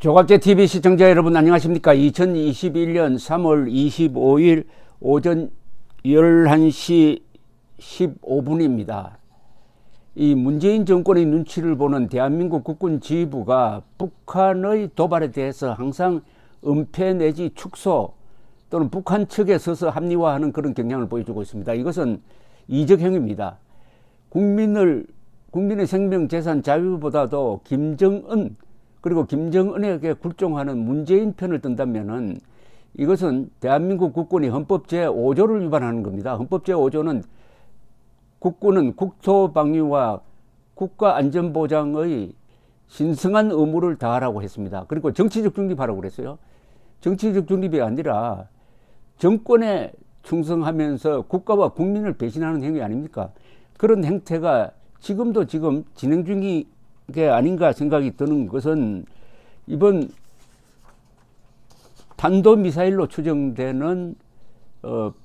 조갑제 TV 시청자 여러분 안녕하십니까? 2021년 3월 25일 오전 11시 15분입니다. 이 문재인 정권의 눈치를 보는 대한민국 국군 지휘부가 북한의 도발에 대해서 항상 은폐 내지 축소 또는 북한 측에 서서 합리화하는 그런 경향을 보여주고 있습니다. 이것은 이적행위입니다. 국민의 생명, 재산, 자유보다도 김정은 그리고 김정은에게 굴종하는 문재인 편을 든다면은 이것은 대한민국 국군이 헌법 제5조를 위반하는 겁니다. 헌법 제5조는 국군은 국토방위와 국가안전보장의 신성한 의무를 다하라고 했습니다. 그리고 정치적 중립하라고 그랬어요. 정치적 중립이 아니라 정권에 충성하면서 국가와 국민을 배신하는 행위 아닙니까? 그런 행태가 지금도 진행 중인 게 아닌가 생각이 드는 것은 이번 탄도미사일로 추정되는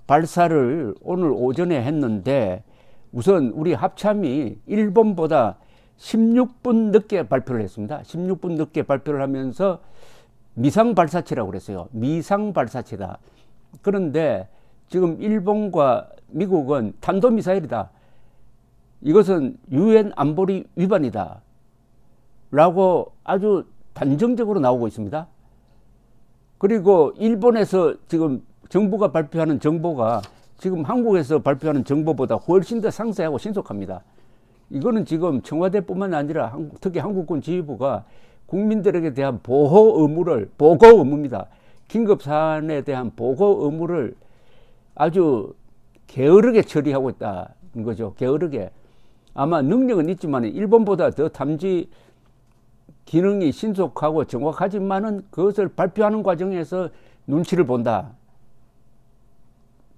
발사를 오늘 오전에 했는데 우선 우리 합참이 일본보다 16분 늦게 발표를 했습니다. 16분 늦게 발표를 하면서 미상발사체라고 그랬어요. 미상발사체다. 그런데 지금 일본과 미국은 탄도미사일이다. 이것은 유엔 안보리 위반이다. 라고 아주 단정적으로 나오고 있습니다. 그리고 일본에서 지금 정부가 발표하는 정보가 지금 한국에서 발표하는 정보보다 훨씬 더 상세하고 신속합니다. 이거는 지금 청와대뿐만 아니라 특히 한국군 지휘부가 국민들에게 대한 보고 의무입니다. 긴급사안에 대한 보고 의무를 아주 게으르게 처리하고 있다는 거죠. 게으르게. 아마 능력은 있지만 일본보다 더 탐지 기능이 신속하고 정확하지만은 그것을 발표하는 과정에서 눈치를 본다.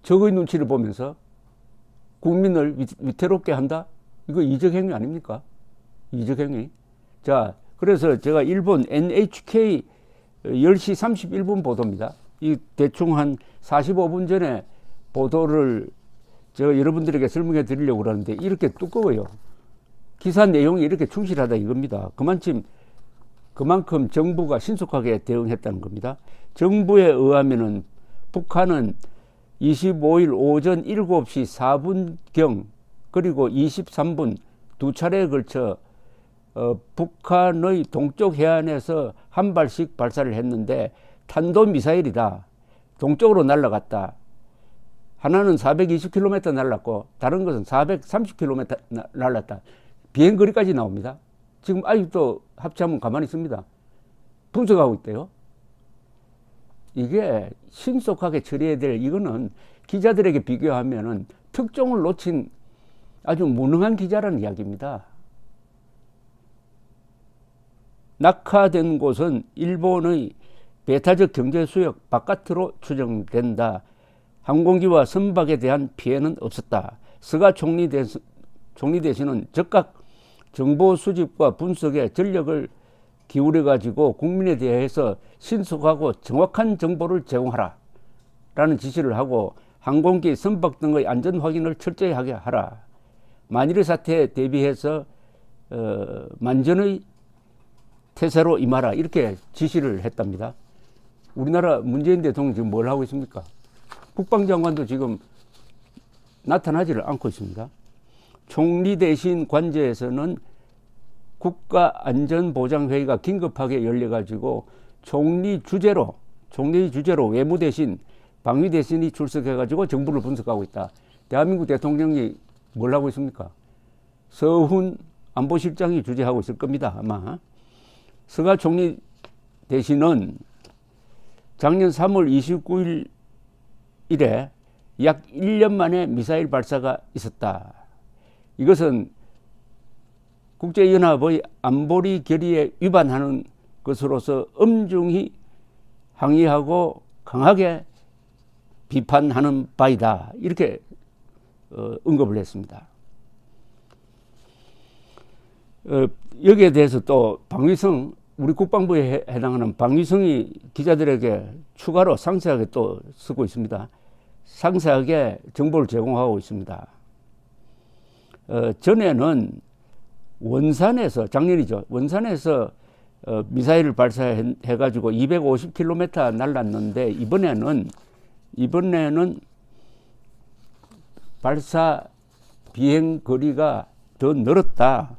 적의 눈치를 보면서 국민을 위태롭게 한다? 이거 이적행위 아닙니까? 이적행위. 자, 그래서 제가 일본 NHK 10시 31분 보도입니다. 이 대충 한 45분 전에 보도를 제가 여러분들에게 설명해 드리려고 그러는데 이렇게 두꺼워요. 기사 내용이 이렇게 충실하다 이겁니다. 그만큼 정부가 신속하게 대응했다는 겁니다. 정부에 의하면은 북한은 25일 오전 7시 4분경 그리고 23분 두 차례에 걸쳐 북한의 동쪽 해안에서 한 발씩 발사를 했는데 탄도미사일이다. 동쪽으로 날아갔다. 하나는 420km 날랐고 다른 것은 430km 날랐다. 비행거리까지 나옵니다. 지금 아직도 합참은 가만히 있습니다. 분석하고 있대요. 이게 신속하게 처리해야 될 이거는 기자들에게 비교하면은 특종을 놓친 아주 무능한 기자라는 이야기입니다. 낙하된 곳은 일본의 배타적 경제 수역 바깥으로 추정된다. 항공기와 선박에 대한 피해는 없었다. 스가 총리 대신은 즉각 정보 수집과 분석에 전력을 기울여 가지고 국민에 대해서 신속하고 정확한 정보를 제공하라 라는 지시를 하고 항공기, 선박 등의 안전 확인을 철저히 하게 하라. 만일의 사태에 대비해서 만전의 태세로 임하라 이렇게 지시를 했답니다. 우리나라 문재인 대통령이 지금 뭘 하고 있습니까? 국방장관도 지금 나타나지를 않고 있습니다. 총리 대신 관저에서는 국가안전보장회의가 긴급하게 열려가지고 총리 주재로 외무 대신 방위 대신이 출석해가지고 정부를 분석하고 있다. 대한민국 대통령이 뭘 하고 있습니까? 서훈 안보실장이 주재하고 있을 겁니다. 아마 스가 총리 대신은 작년 3월 29일 이래 약 1년 만에 미사일 발사가 있었다. 이것은 국제연합의 안보리 결의에 위반하는 것으로서 엄중히 항의하고 강하게 비판하는 바이다. 이렇게 언급을 했습니다. 여기에 대해서 또 방위성, 우리 국방부에 해당하는 방위성이 기자들에게 추가로 상세하게 또 쓰고 있습니다. 상세하게 정보를 제공하고 있습니다. 전에는 원산에서 작년이죠. 원산에서 미사일을 발사해가지고 250km 날랐는데 이번에는 발사 비행 거리가 더 늘었다.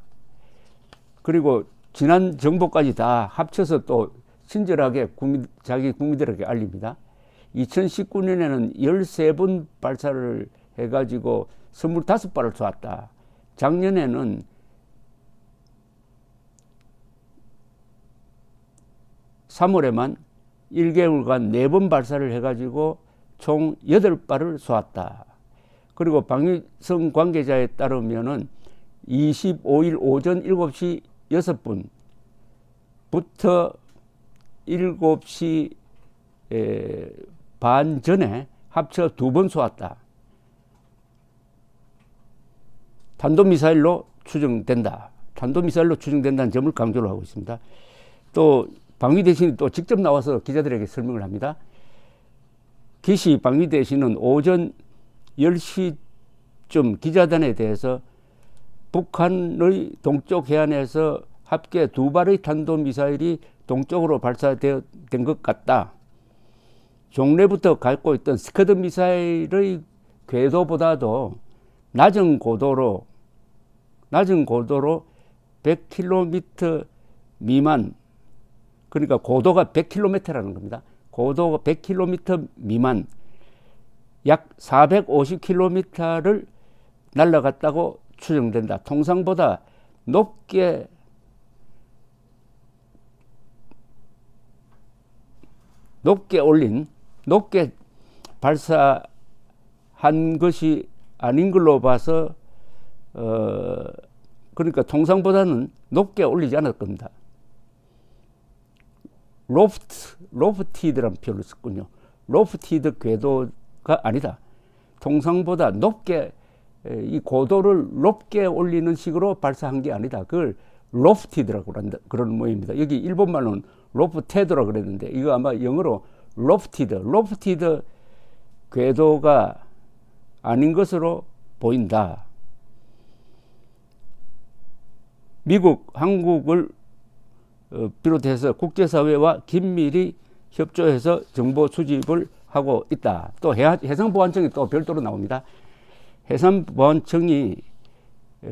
그리고 지난 정보까지 다 합쳐서 또 친절하게 자기 국민들에게 알립니다. 2019년에는 13번 발사를 해가지고 25발을 쏘았다. 작년에는 3월에만 1개월간 4번 발사를 해가지고 총 8발을 쏘았다. 그리고 방위성 관계자에 따르면은 25일 오전 7시 6분부터 7시 반 전에 합쳐 2번 쏘았다. 탄도미사일로 추정된다. 탄도미사일로 추정된다는 점을 강조를 하고 있습니다. 또 방위대신이 또 직접 나와서 기자들에게 설명을 합니다. 기시 방위대신은 오전 10시쯤 기자단에 대해서 북한의 동쪽 해안에서 합계 2발의 탄도미사일이 동쪽으로 발사된 것 같다. 종래부터 갖고 있던 스커드 미사일의 궤도보다도 낮은 고도로 100km 미만, 그러니까 고도가 100km라는 겁니다. 고도가 100km 미만, 약 450km를 날아갔다고 추정된다. 통상보다 높게 발사한 것이 아닌 걸로 봐서 그러니까 통상보다는 높게 올리지 않을 겁니다. 로프티드라는 표현을 썼군요. 로프티드 궤도가 아니다. 통상보다 높게, 이 고도를 높게 올리는 식으로 발사한 게 아니다. 그걸 로프티드라고 그러는 모양입니다. 여기 일본말로는 로프테드라고 그랬는데 이거 아마 영어로 로프티드 궤도가 아닌 것으로 보인다. 미국, 한국을 비롯해서 국제사회와 긴밀히 협조해서 정보 수집을 하고 있다. 또 해상보안청이 또 별도로 나옵니다. 해상보안청이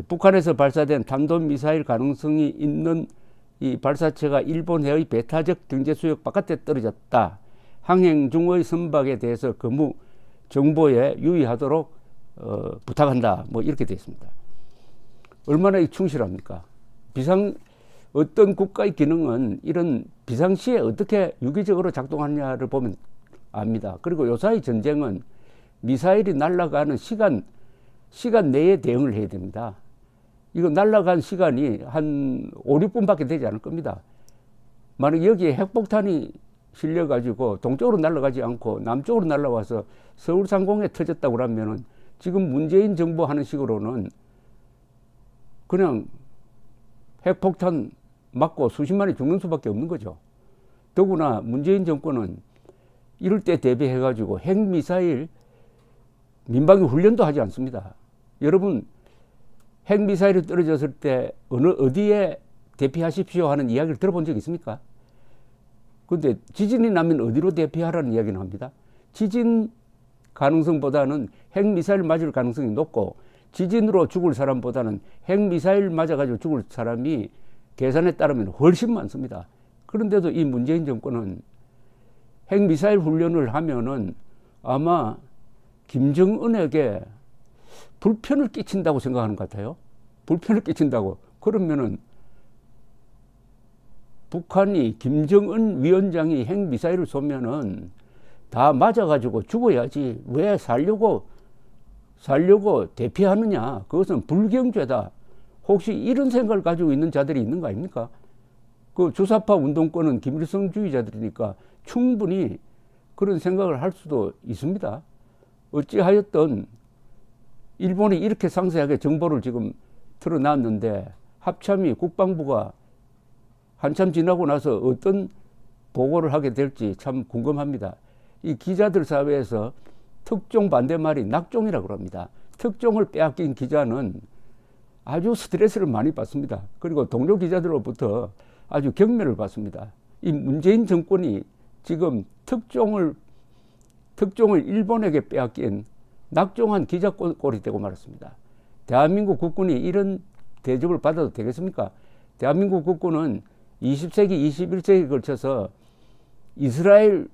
북한에서 발사된 탄도미사일 가능성이 있는 이 발사체가 일본 해의 배타적 경제수역 바깥에 떨어졌다. 항행 중의 선박에 대해서 근무 정보에 유의하도록 부탁한다. 뭐 이렇게 되어 있습니다. 얼마나 충실합니까? 어떤 국가의 기능은 이런 비상시에 어떻게 유기적으로 작동하느냐를 보면 압니다. 그리고 요사이 전쟁은 미사일이 날아가는 시간 내에 대응을 해야 됩니다. 이거 날아간 시간이 한 5, 6분밖에 되지 않을 겁니다. 만약 여기에 핵폭탄이 실려가지고 동쪽으로 날아가지 않고 남쪽으로 날아와서 서울 상공에 터졌다고 그러면은 지금 문재인 정부 하는 식으로는 그냥 핵폭탄 맞고 수십만이 죽는 수밖에 없는 거죠. 더구나 문재인 정권은 이럴 때 대비해가지고 핵미사일 민방위 훈련도 하지 않습니다. 여러분, 핵미사일이 떨어졌을 때 어디에 대피하십시오 하는 이야기를 들어본 적 있습니까? 그런데 지진이 나면 어디로 대피하라는 이야기는 합니다. 지진 가능성보다는 핵미사일 맞을 가능성이 높고 지진으로 죽을 사람보다는 핵미사일 맞아가지고 죽을 사람이 계산에 따르면 훨씬 많습니다. 그런데도 이 문재인 정권은 핵미사일 훈련을 하면은 아마 김정은에게 불편을 끼친다고 생각하는 것 같아요. 불편을 끼친다고. 그러면은 북한이 김정은 위원장이 핵미사일을 쏘면은 다 맞아가지고 죽어야지 왜 살려고 대피하느냐. 그것은 불경죄다. 혹시 이런 생각을 가지고 있는 자들이 있는 거 아닙니까? 그 주사파 운동권은 김일성주의자들이니까 충분히 그런 생각을 할 수도 있습니다. 어찌하였든 일본이 이렇게 상세하게 정보를 지금 틀어놨는데 합참이 국방부가 한참 지나고 나서 어떤 보고를 하게 될지 참 궁금합니다. 이 기자들 사회에서 특종 반대말이 낙종이라고 합니다. 특종을 빼앗긴 기자는 아주 스트레스를 많이 받습니다. 그리고 동료 기자들로부터 아주 경멸을 받습니다. 이 문재인 정권이 지금 특종을 일본에게 빼앗긴 낙종한 기자꼴이 되고 말았습니다. 대한민국 국군이 이런 대접을 받아도 되겠습니까? 대한민국 국군은 20세기, 21세기에 걸쳐서 이스라엘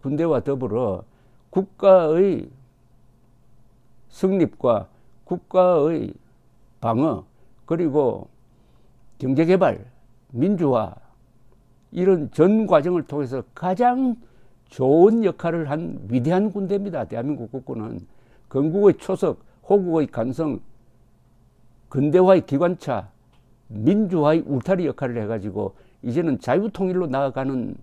군대와 더불어 국가의 성립과 국가의 방어, 그리고 경제개발, 민주화, 이런 전 과정을 통해서 가장 좋은 역할을 한 위대한 군대입니다. 대한민국 국군은 건국의 초석, 호국의 간성, 근대화의 기관차, 민주화의 울타리 역할을 해가지고 이제는 자유통일로 나아가는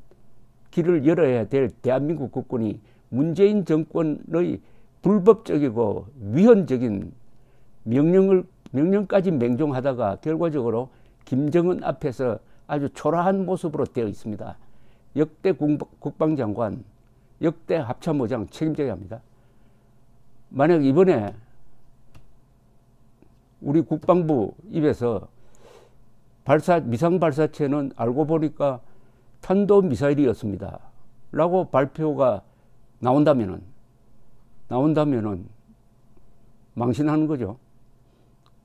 길을 열어야 될 대한민국 국군이 문재인 정권의 불법적이고 위헌적인 명령까지 맹종하다가 결과적으로 김정은 앞에서 아주 초라한 모습으로 되어 있습니다. 역대 국방장관, 역대 합참의장 책임져야 합니다. 만약 이번에 우리 국방부 입에서 미상 발사체는 알고 보니까 탄도미사일이었습니다 라고 발표가 나온다면은 망신하는 거죠.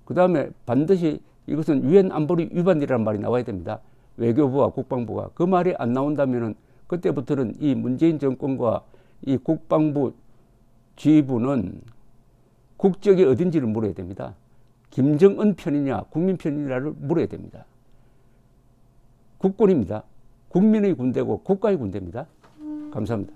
그 다음에 반드시 이것은 유엔 안보리 위반이라는 말이 나와야 됩니다. 외교부와 국방부가. 그 말이 안 나온다면은 그때부터는 이 문재인 정권과 이 국방부 지휘부는 국적이 어딘지를 물어야 됩니다. 김정은 편이냐 국민 편이냐를 물어야 됩니다. 국군입니다. 국민의 군대고 국가의 군대입니다. 감사합니다.